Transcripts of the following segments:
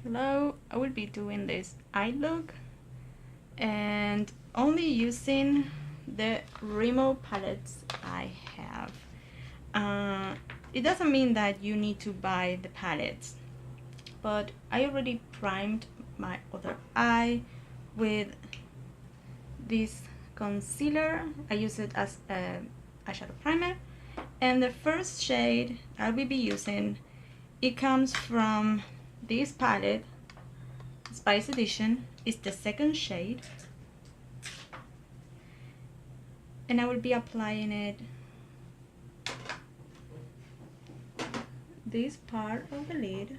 Hello, I will be doing this eye look and only using the Rimmel palettes I have. It doesn't mean that you need to buy the palettes, but I already primed my other eye with this concealer. I use it as a eyeshadow primer, and the first shade I will be using, it comes from this palette, Spice Edition. Is the second shade, and I will be applying it this part of the lid,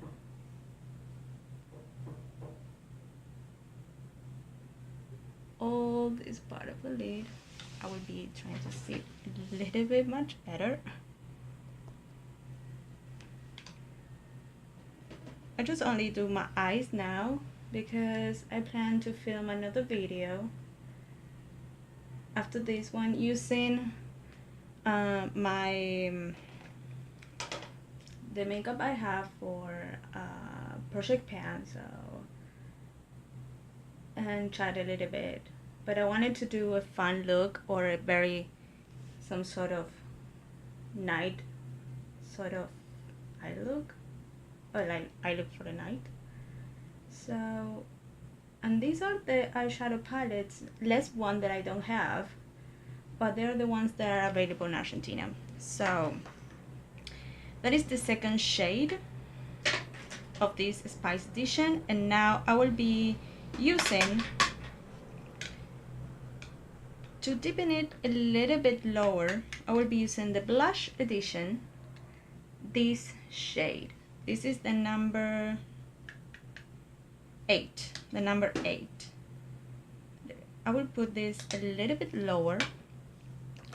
all this part of the lid. I will be trying to see a little bit much better. I just only do my eyes now because I plan to film another video after this one using the makeup I have for Project Pan, and chat a little bit. But I wanted to do a fun look, or some sort of night sort of eye look, or like eye look for the night. So, and these are the eyeshadow palettes, less one that I don't have, but they're the ones that are available in Argentina. So that is the second shade of this Spice Edition, and now I will be using, to deepen it a little bit lower, I will be using the Blush Edition, this shade. This is the number 8, the number 8. I will put this a little bit lower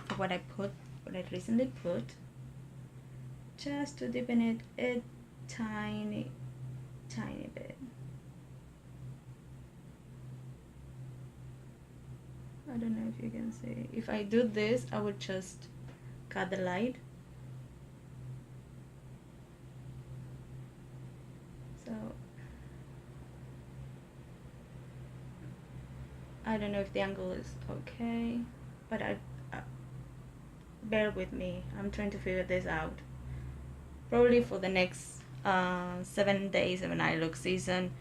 for what I recently put, just to deepen it a tiny bit. I don't know if you can see. If I do this, I would just cut the light. So I don't know if the angle is okay, but bear with me. I'm trying to figure this out. Probably for the next 7 days of an eye look season,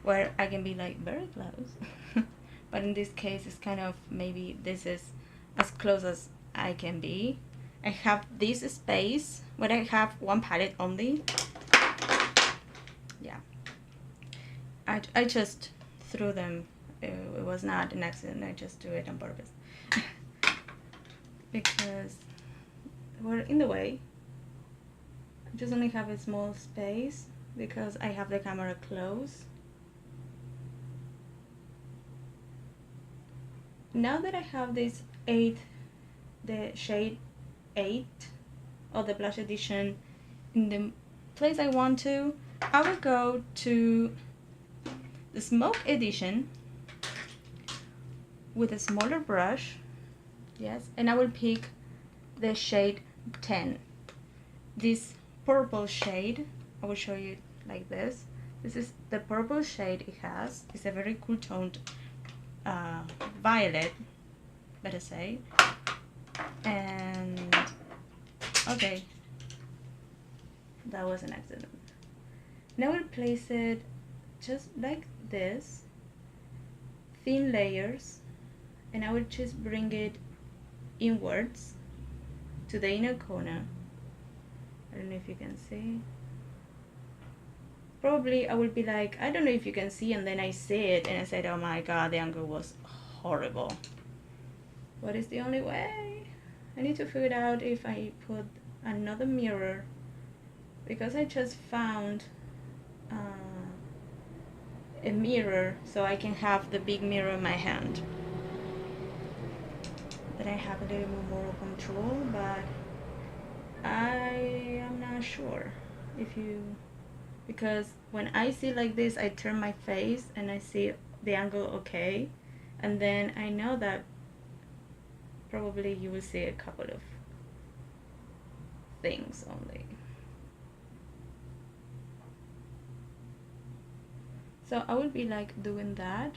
where I can be like very close. But in this case, it's kind of, maybe this is as close as I can be. I have this space where I have one palette only. Yeah, I just threw them. It was not an accident. I just do it on purpose because we're in the way. I just only have a small space because I have the camera close. Now that I have this the shade 8 of the Blush Edition in the place I want to, I will go to the Smoke Edition with a smaller brush, yes, and I will pick the shade 10. This purple shade, I will show you like this. This is the purple shade it has. It's a very cool toned violet, better say. And okay, that was an accident. Now we'll place it just like this, thin layers, and I will just bring it inwards to the inner corner. I don't know if you can see. Probably I will be like, I don't know if you can see, and then I see it and I said, oh my god, the angle was horrible. What is the only way? I need to figure out if I put another mirror, because I just found a mirror so I can have the big mirror in my hand, that I have a little more control, but I am not sure if you, because when I see like this, I turn my face and I see the angle okay, and then I know that probably you will see a couple of things only. So I will be like doing that.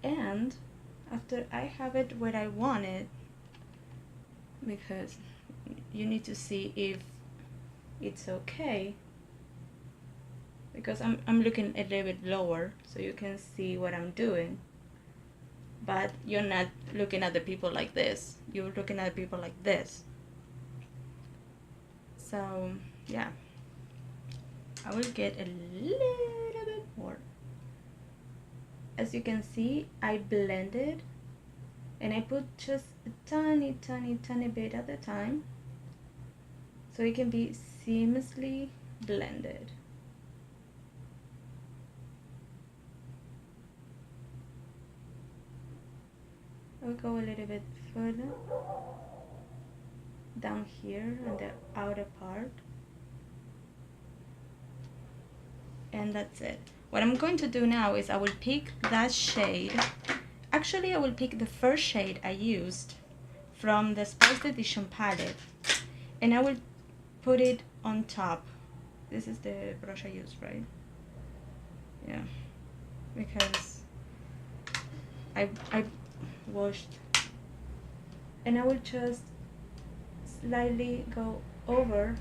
And after I have it where I want it, because you need to see if it's okay, because I'm looking a little bit lower so you can see what I'm doing, but you're not looking at the people like this, you're looking at the people like this. So yeah, I will get a little bit more. As you can see, I blended and I put just a tiny bit at a time so it can be seamlessly blended. I'll go a little bit further down here on the outer part, and that's it. What I'm going to do now is I will pick that shade. Actually, I will pick the first shade I used from the Spice Edition palette, and I will put it on top. This is the brush I used, right? Yeah, because I washed, and I will just slightly go over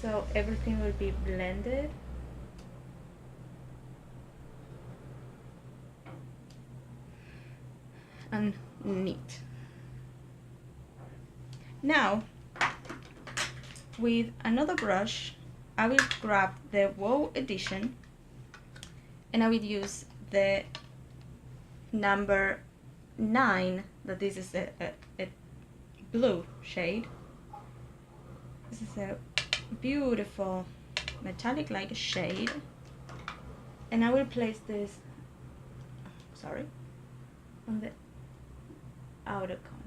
so everything will be blended. And neat. Now, with another brush, I will grab the Wow Edition and I will use the number 9, that this is a blue shade. This is a beautiful metallic-like shade, and I will place this, on the outer corner.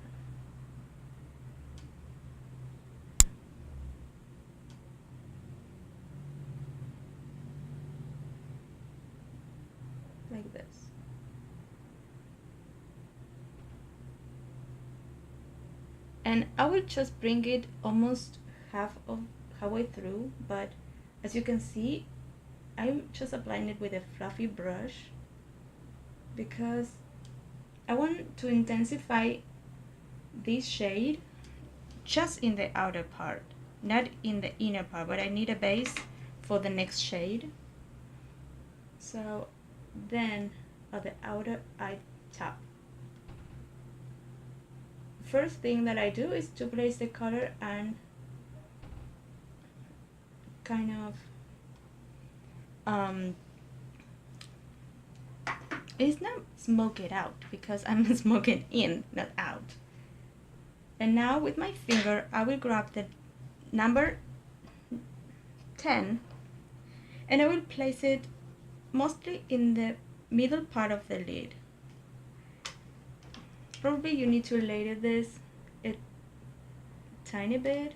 Like this. And I will just bring it almost halfway through, but as you can see, I'm just applying it with a fluffy brush because I want to intensify this shade just in the outer part, not in the inner part, but I need a base for the next shade. So then at the outer I tap. First thing that I do is to place the color and kind of it's not smoke it out because I'm smoking in, not out. And now with my finger I will grab the number 10 and I will place it mostly in the middle part of the lid. Probably you need to layer this a tiny bit.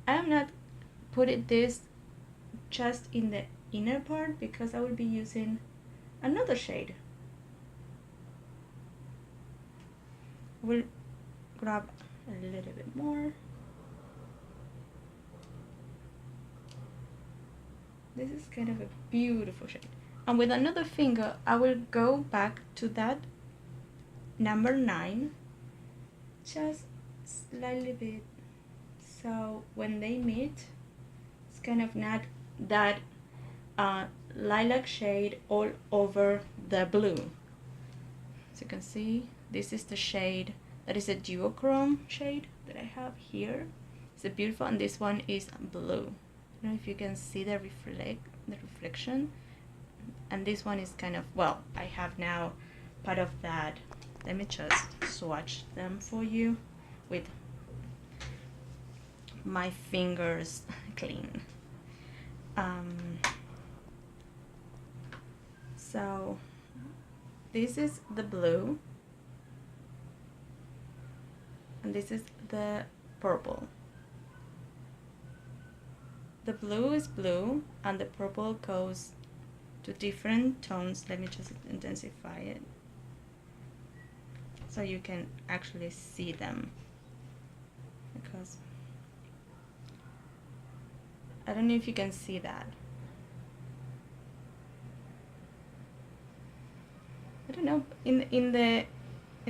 I am not putting this just in the inner part because I will be using another shade. I will grab a little bit more. This is kind of a beautiful shade. And with another finger, I will go back to that number 9, just slightly bit. So when they meet, it's kind of not that lilac shade all over the blue. As you can see, this is the shade, that is a duochrome shade that I have here. It's a beautiful, and this one is blue. I don't know if you can see the reflection, and this one is kind of, well, I have now part of that. Let me just swatch them for you with my fingers clean. So this is the blue and this is the purple. The blue is blue and the purple goes to different tones. Let me just intensify it so you can actually see them. because I don't know if you can see that. I don't know, in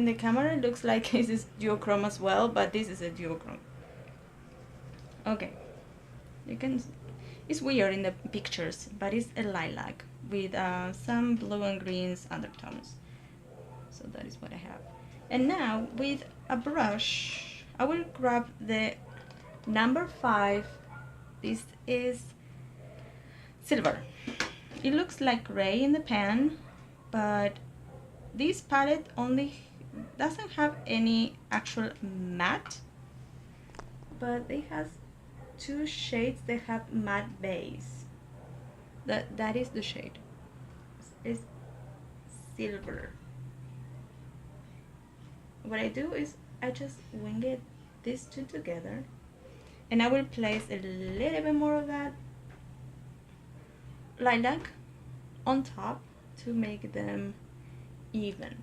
the camera it looks like this is duochrome as well, but this is a duochrome. Okay, you can, it's weird in the pictures, but it's a lilac with some blue and greens undertones. So that is what I have. And now with a brush, I will grab the number 5. This is silver. It looks like gray in the pan, but this palette only doesn't have any actual matte, but it has 2 shades that have matte base. That is the shade. It's silver. What I do is I just wing it these two together, and I will place a little bit more of that lilac on top to make them even.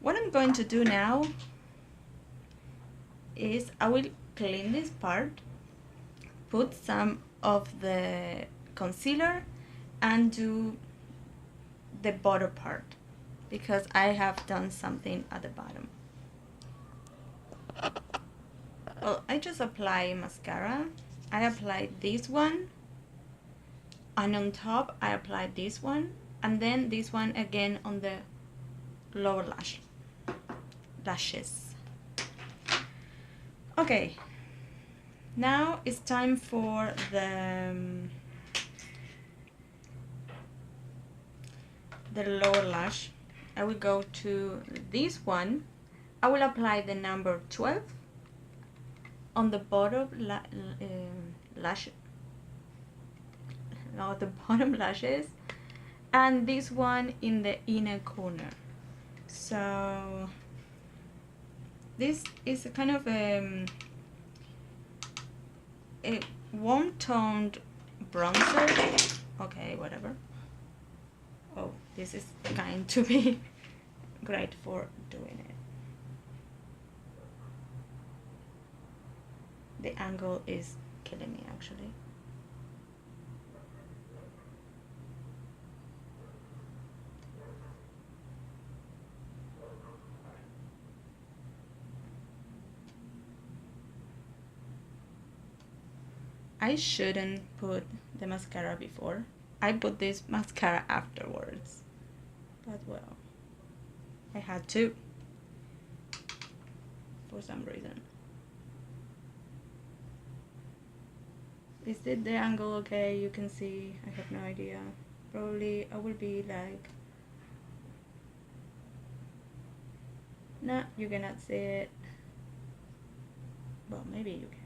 What I'm going to do now is I will clean this part, put some of the concealer, and do the bottom part, because I have done something at the bottom. Well, I just apply mascara. I applied this one, and on top I applied this one, and then this one again on the lower lashes. Okay, now it's time for the lower lash. I will go to this one. I will apply the number 12 on the bottom lash, no, the bottom lashes, and this one in the inner corner. So this is a kind of a warm-toned bronzer. Okay, whatever. Oh, this is going to be great for doing it. The angle is killing me, actually. I shouldn't put the mascara before. I put this mascara afterwards. But well, I had to, for some reason. Is it the angle okay? You can see, I have no idea. Probably I will be like, nah, you cannot see it. Well, maybe you can.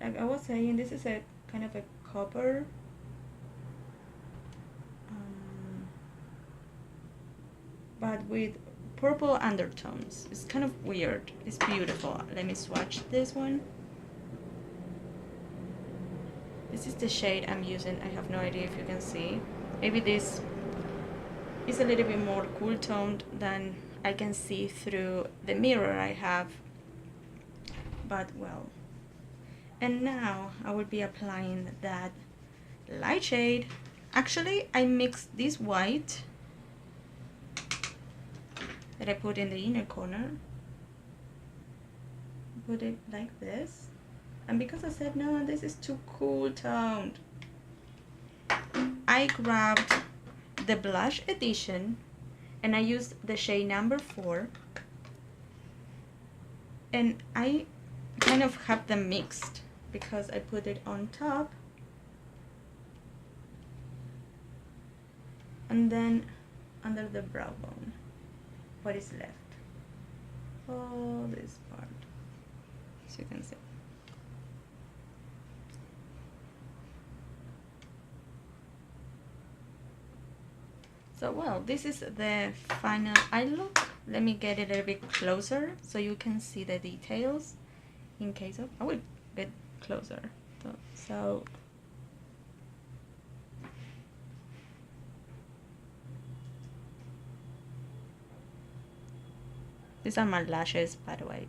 Like I was saying, this is a kind of a copper, but with purple undertones. It's kind of weird. It's beautiful. Let me swatch this one. This is the shade I'm using. I have no idea if you can see. Maybe this is a little bit more cool toned than I can see through the mirror I have. But well. And now I will be applying that light shade. Actually, I mixed this white that I put in the inner corner. Put it like this. And because I said, no, this is too cool toned, I grabbed the blush edition and I used the shade number 4. And I kind of have them mixed, because I put it on top and then under the brow bone, what is left, all this part, as you can see. So well, this is the final eye look. Let me get it a little bit closer so you can see the details in case of, I will get closer. So These are my lashes, by the way.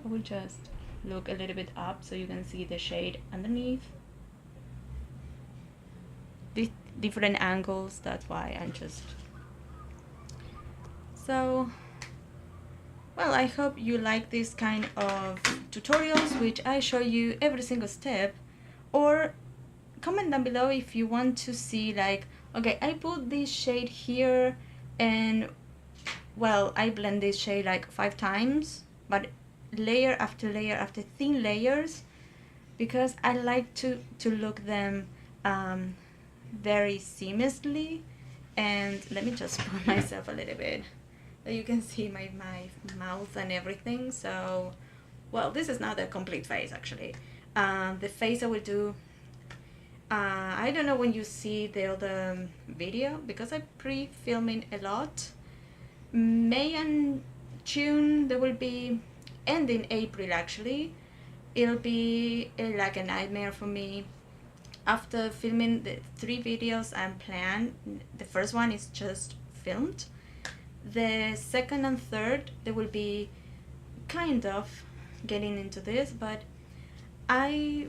I will just look a little bit up so you can see the shade underneath. Different angles, that's why I'm just... So, well, I hope you like this kind of tutorials which I show you every single step, or comment down below if you want to see like, okay, I put this shade here and well, I blend this shade like 5 times, but layer after layer after thin layers, because I like to look them very seamlessly. And let me just put myself a little bit so you can see my mouth and everything. So, well, this is not the complete face actually. The face I will do, I don't know when you see the other video, because I'm pre-filming a lot. May and June, there will be, and in April actually, it'll be like a nightmare for me. After filming the 3 videos I'm planned, the first one is just filmed. The second and third, they will be kind of getting into this, but I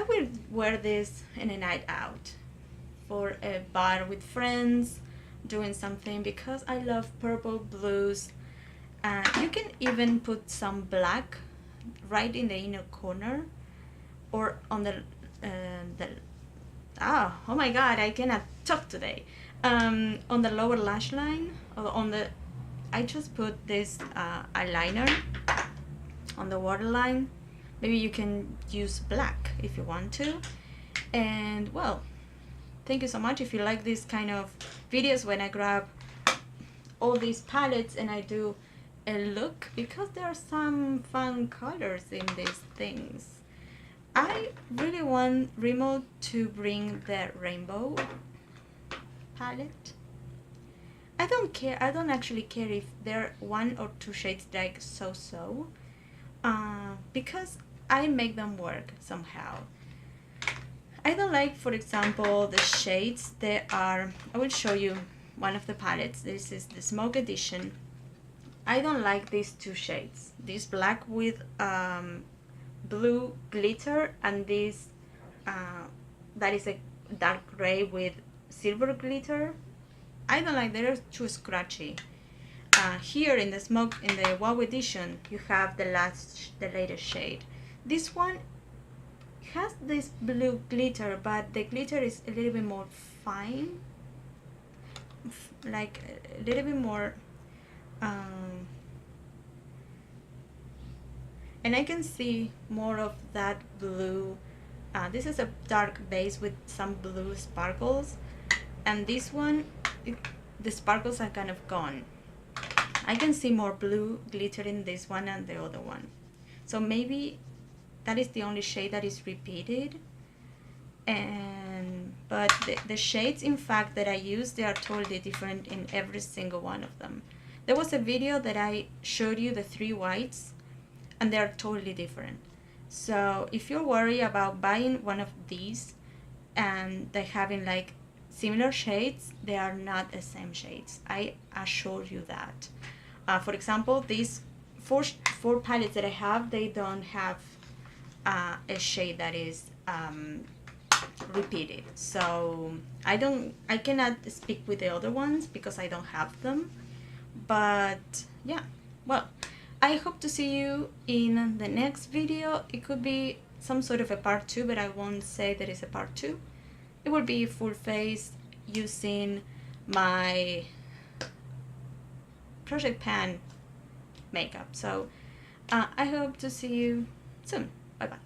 will wear this in a night out, for a bar with friends, doing something, because I love purple, blues. You can even put some black right in the inner corner, or on the oh my god, I cannot talk today. On the lower lash line, or on the, I just put this eyeliner on the waterline. Maybe you can use black if you want to. And well, thank you so much if you like this kind of videos when I grab all these palettes and I do a look, because there are some fun colors in these things. I really want Rimmel to bring the rainbow palette. I don't care, I don't actually care if there are 1 or 2 shades like so, because I make them work somehow. I don't like, for example, the shades that are, I will show you one of the palettes. This is the Smoke Edition. I don't like these 2 shades. This black with blue glitter, and this that is a dark gray with silver glitter. I don't like, they're too scratchy. Here in the Wow Edition, you have the latest shade. This one has this blue glitter, but the glitter is a little bit more fine, like a little bit more, and I can see more of that blue. This is a dark base with some blue sparkles, and this one, the sparkles are kind of gone. I can see more blue glitter in this one and the other one. So maybe that is the only shade that is repeated. But the shades, in fact, that I use, they are totally different in every single one of them. There was a video that I showed you the 3 whites, and they are totally different. So if you're worried about buying one of these and they having like similar shades, they are not the same shades. I assure you that. For example, these four palettes that I have, they don't have a shade that is repeated. So I cannot speak with the other ones because I don't have them. But yeah, well, I hope to see you in the next video. It could be some sort of a part 2, but I won't say that it's a part 2. It will be full face using my Project Pan makeup. So I hope to see you soon. Bye bye.